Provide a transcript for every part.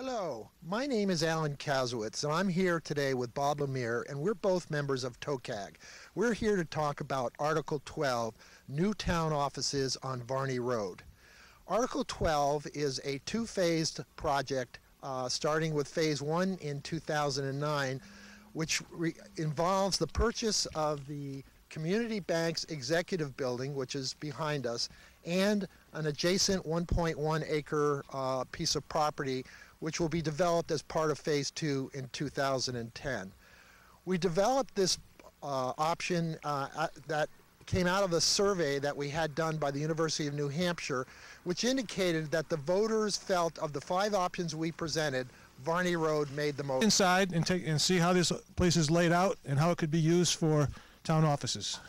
Hello, my name is Alan Kazowitz, and I'm here today with Bob Lemire, and we're both members of TOCAG. We're here to talk about Article 12, New Town Offices on Varney Road. Article 12 is a two-phased project starting with Phase 1 in 2009, which involves the purchase of the Community Bank's executive building, which is behind us, and an adjacent 1.1 acre piece of property which will be developed as part of Phase 2 in 2010. We developed this option that came out of a survey that we had done by the University of New Hampshire, which indicated that the voters felt of the 5 options we presented, Varney Road made the most. Inside and see how this place is laid out and how it could be used for town offices.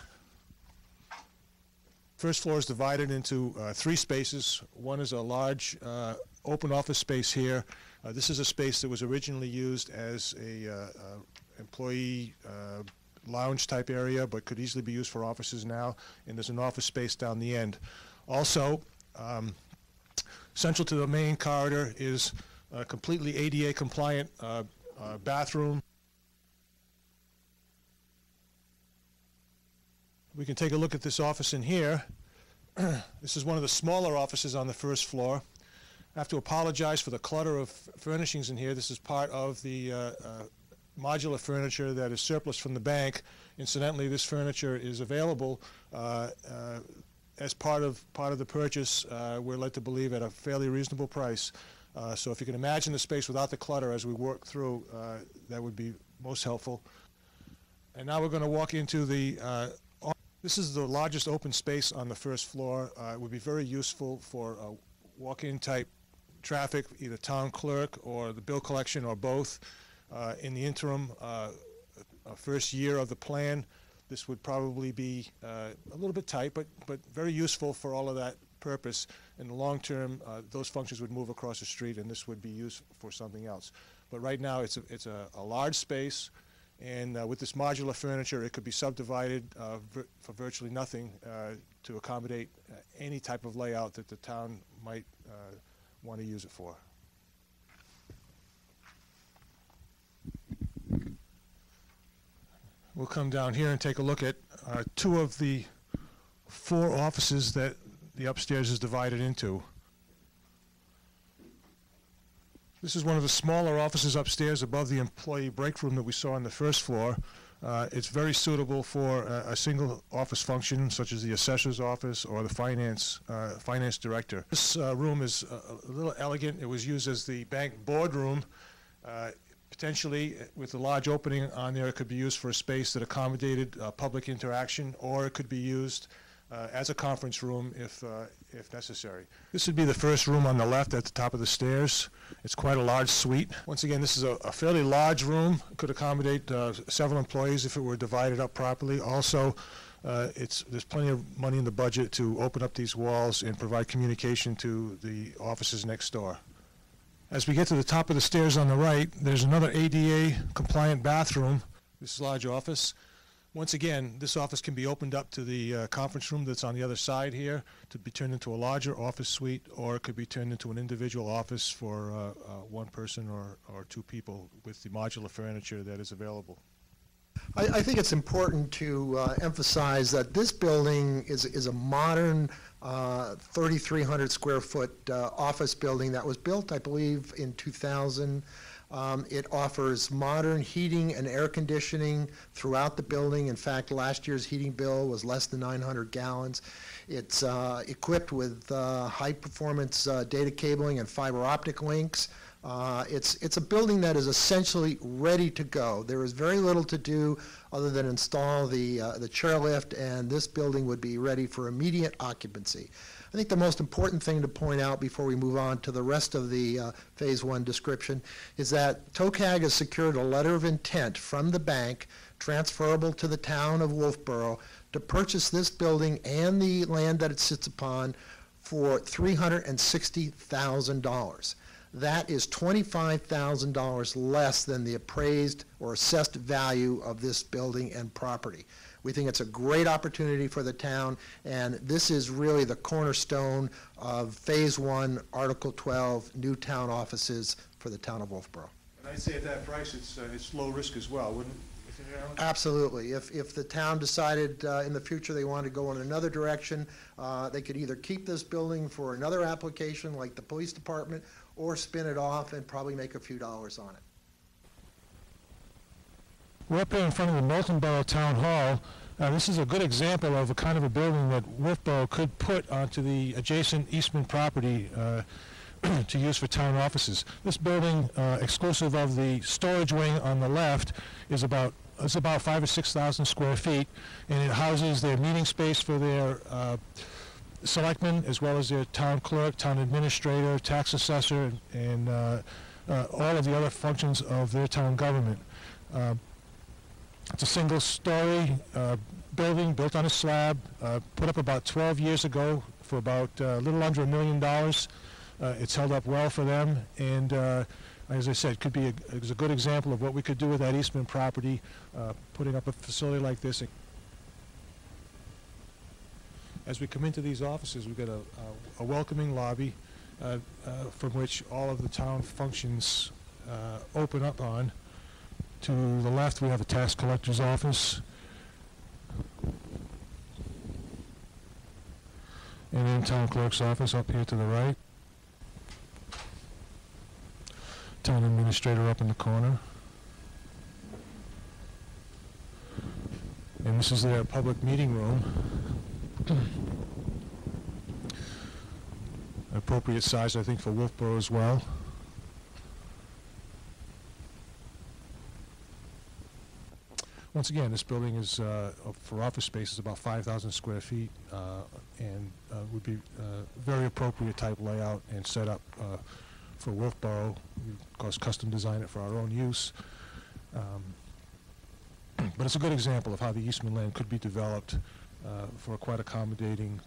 First floor is divided into 3 spaces. One is a large open office space here. This is a space that was originally used as a employee lounge type area, but could easily be used for offices now. And there's an office space down the end. Also, central to the main corridor is a completely ADA compliant bathroom. We can take a look at this office in here. This is one of the smaller offices on the first floor. I have to apologize for the clutter of furnishings in here. This is part of the modular furniture that is surplus from the bank. Incidentally, this furniture is available as part of the purchase. We're led to believe at a fairly reasonable price. So if you can imagine the space without the clutter as we work through, that would be most helpful. And now we're going to walk into the this is the largest open space on the first floor. It would be very useful for walk-in type traffic, either town clerk or the bill collection or both. In the interim, first year of the plan, this would probably be a little bit tight, but very useful for all of that purpose. In the long term, those functions would move across the street and this would be used for something else. But right now it's a large space. And with this modular furniture, it could be subdivided for virtually nothing to accommodate any type of layout that the town might want to use it for. We'll come down here and take a look at 2 of the 4 offices that the upstairs is divided into. This is one of the smaller offices upstairs above the employee break room that we saw on the first floor. It's very suitable for a single office function, such as the assessor's office or the finance director. This room is a little elegant. It was used as the bank boardroom. Potentially, with a large opening on there, it could be used for a space that accommodated public interaction, or it could be used as a conference room if necessary. This would be the first room on the left at the top of the stairs. It's quite a large suite. Once again, this is a fairly large room. It could accommodate several employees if it were divided up properly. Also, there's plenty of money in the budget to open up these walls and provide communication to the offices next door. As we get to the top of the stairs on the right, there's another ADA compliant bathroom. This is a large office. Once again, this office can be opened up to the conference room that's on the other side here to be turned into a larger office suite, or it could be turned into an individual office for 1 person or 2 people with the modular furniture that is available. I think it's important to emphasize that this building is a modern 3,300 square foot office building that was built, I believe, in 2000. It offers modern heating and air conditioning throughout the building. In fact, last year's heating bill was less than 900 gallons. It's equipped with high-performance data cabling and fiber optic links. It's a building that is essentially ready to go. There is very little to do other than install the chairlift, and this building would be ready for immediate occupancy. I think the most important thing to point out before we move on to the rest of the Phase 1 description is that TOCAG has secured a letter of intent from the bank transferable to the town of Wolfboro to purchase this building and the land that it sits upon for $360,000. That is $25,000 less than the appraised or assessed value of this building and property. We think it's a great opportunity for the town, and this is really the cornerstone of Phase 1, Article 12, new town offices for the town of Wolfboro. And I'd say at that price, it's low risk as well, wouldn't it? Absolutely. If the town decided in the future they wanted to go in another direction, they could either keep this building for another application like the police department or spin it off and probably make a few dollars on it. We're up here in front of the Moultonborough Town Hall. This is a good example of a kind of a building that Wolfboro could put onto the adjacent Eastman property to use for town offices. This building, exclusive of the storage wing on the left, is about 5,000 or 6,000 square feet, and it houses their meeting space for their selectmen, as well as their town clerk, town administrator, tax assessor, and all of the other functions of their town government. It's a single-story building built on a slab, put up about 12 years ago for about a little under $1 million. It's held up well for them, and as I said, it's a good example of what we could do with that Eastman property, putting up a facility like this. As we come into these offices, we've got a welcoming lobby from which all of the town functions open up on. To the left, we have a tax collector's office. And then town clerk's office up here to the right. Town administrator up in the corner. And this is their public meeting room. Appropriate size, I think, for Wolfboro as well. Once again, this building is, for office space, is about 5,000 square feet and would be a very appropriate type layout and setup for Wolfboro. We, of course, custom design it for our own use. But it's a good example of how the Eastman land could be developed for a quite accommodating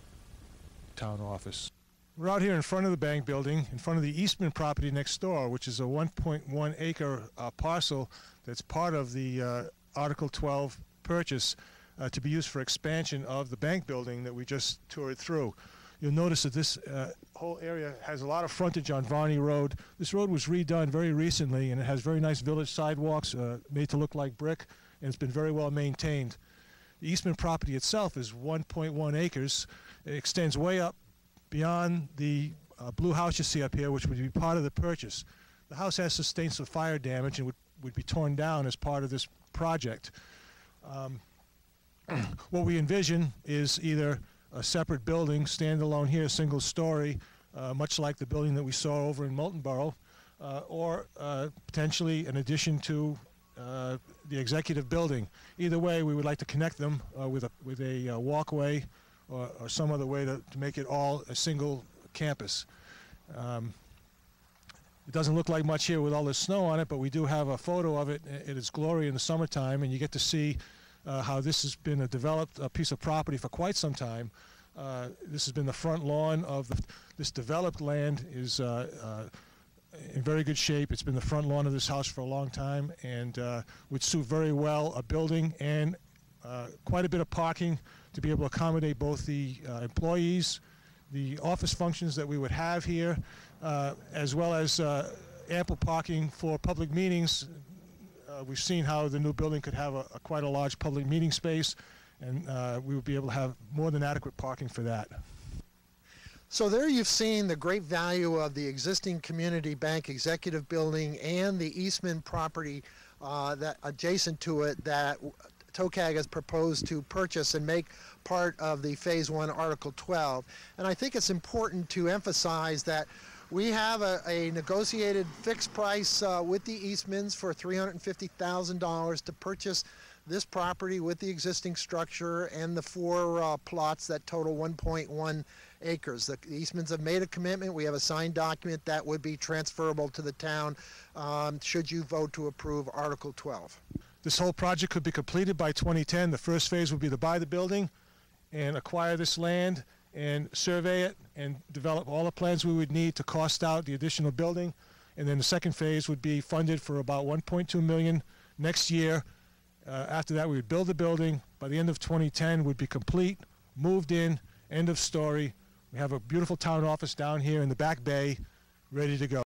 town office. We're out here in front of the bank building, in front of the Eastman property next door, which is a 1.1 acre parcel that's part of the Article 12 purchase to be used for expansion of the bank building that we just toured through. You'll notice that this whole area has a lot of frontage on Varney Road. This road was redone very recently, and it has very nice village sidewalks made to look like brick, and it's been very well maintained. The Eastman property itself is 1.1 acres. It extends way up beyond the blue house you see up here, which would be part of the purchase. The house has sustained some fire damage and would be torn down as part of this project. What we envision is either a separate building, standalone here, single story, much like the building that we saw over in Moultonborough, or potentially an addition to the executive building. Either way, we would like to connect them with a walkway or some other way to make it all a single campus. It doesn't look like much here with all this snow on it, but we do have a photo of it in its glory in the summertime, and you get to see how this has been a developed piece of property for quite some time. This has been the front lawn of this developed land is in very good shape. It's been the front lawn of this house for a long time, and would suit very well a building and quite a bit of parking to be able to accommodate both the employees, the office functions that we would have here, as well as ample parking for public meetings. We've seen how the new building could have quite a large public meeting space, and we would be able to have more than adequate parking for that. So there you've seen the great value of the existing community bank executive building and the Eastman property that adjacent to it that TOCAG has proposed to purchase and make part of the Phase 1 Article 12. And I think it's important to emphasize that we have a negotiated fixed price with the Eastmans for $350,000 to purchase this property with the existing structure and the 4 plots that total 1.1 acres. The Eastmans have made a commitment. We have a signed document that would be transferable to the town should you vote to approve Article 12. This whole project could be completed by 2010. The first phase would be to buy the building and acquire this land and survey it and develop all the plans we would need to cost out the additional building. And then the second phase would be funded for about $1.2 million next year, After that, we would build the building. By the end of 2010, we'd be complete, moved in, end of story. We have a beautiful town office down here in the back bay, ready to go.